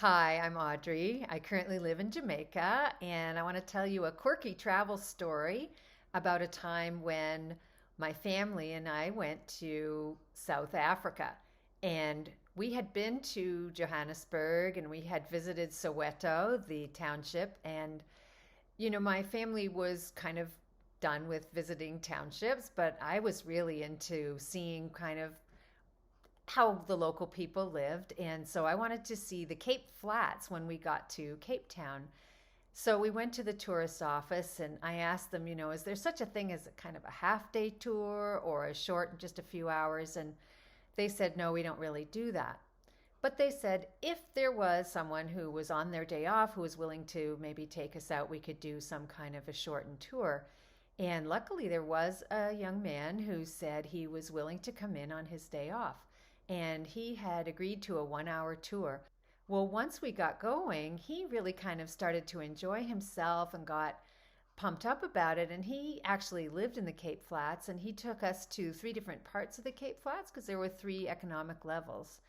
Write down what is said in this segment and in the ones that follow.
Hi, I'm Audrey. I currently live in Jamaica, and I want to tell you a quirky travel story about a time when my family and I went to South Africa. And we had been to Johannesburg and we had visited Soweto, the township. And, my family was kind of done with visiting townships, but I was really into seeing kind of how the local people lived. And so I wanted to see the Cape Flats when we got to Cape Town. So we went to the tourist office and I asked them, is there such a thing as a kind of a half day tour or a short, just a few hours? And they said, no, we don't really do that. But they said if there was someone who was on their day off who was willing to maybe take us out, we could do some kind of a shortened tour. And luckily, there was a young man who said he was willing to come in on his day off. And he had agreed to a 1 hour tour. Well, once we got going, he really kind of started to enjoy himself and got pumped up about it. And he actually lived in the Cape Flats and he took us to three different parts of the Cape Flats because there were three economic levels.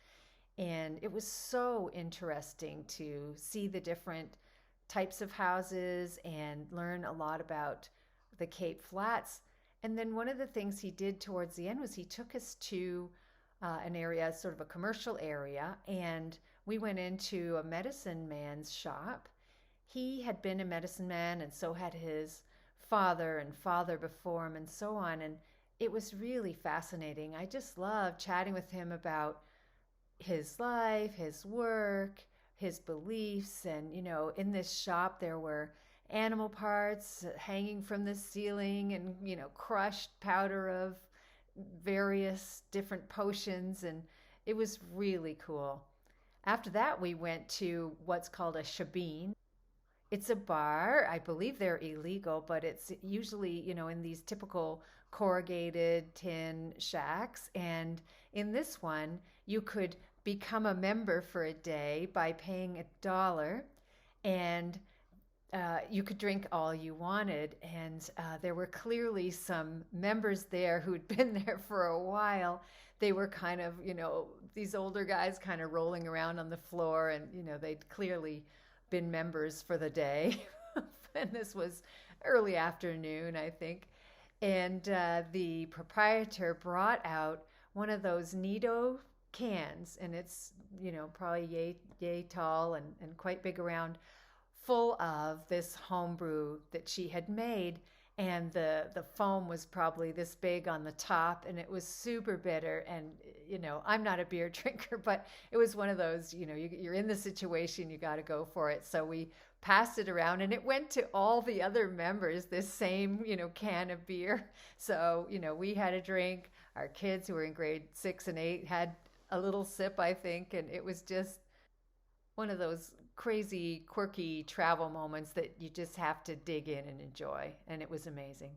And it was so interesting to see the different types of houses and learn a lot about the Cape Flats. And then one of the things he did towards the end was he took us to an area, sort of a commercial area, and we went into a medicine man's shop. He had been a medicine man, and so had his father and father before him, and so on. And it was really fascinating. I just loved chatting with him about his life, his work, his beliefs. And, in this shop, there were animal parts hanging from the ceiling and, crushed powder of various different potions. And it was really cool. After that, we went to what's called a shabeen. It's a bar. I believe they're illegal, but it's usually, in these typical corrugated tin shacks. And in this one, you could become a member for a day by paying $1, and you could drink all you wanted. And there were clearly some members there who'd been there for a while. They were kind of, these older guys kind of rolling around on the floor, and, they'd clearly been members for the day. And this was early afternoon, I think. And the proprietor brought out one of those Nido cans, and it's, probably yay tall and quite big around, full of this homebrew that she had made. And the foam was probably this big on the top, and it was super bitter. And I'm not a beer drinker, but it was one of those, you're in the situation, you got to go for it. So we passed it around, and it went to all the other members, this same can of beer. So we had a drink. Our kids who were in grade 6 and 8 had a little sip, I think. And it was just one of those crazy, quirky travel moments that you just have to dig in and enjoy. And it was amazing.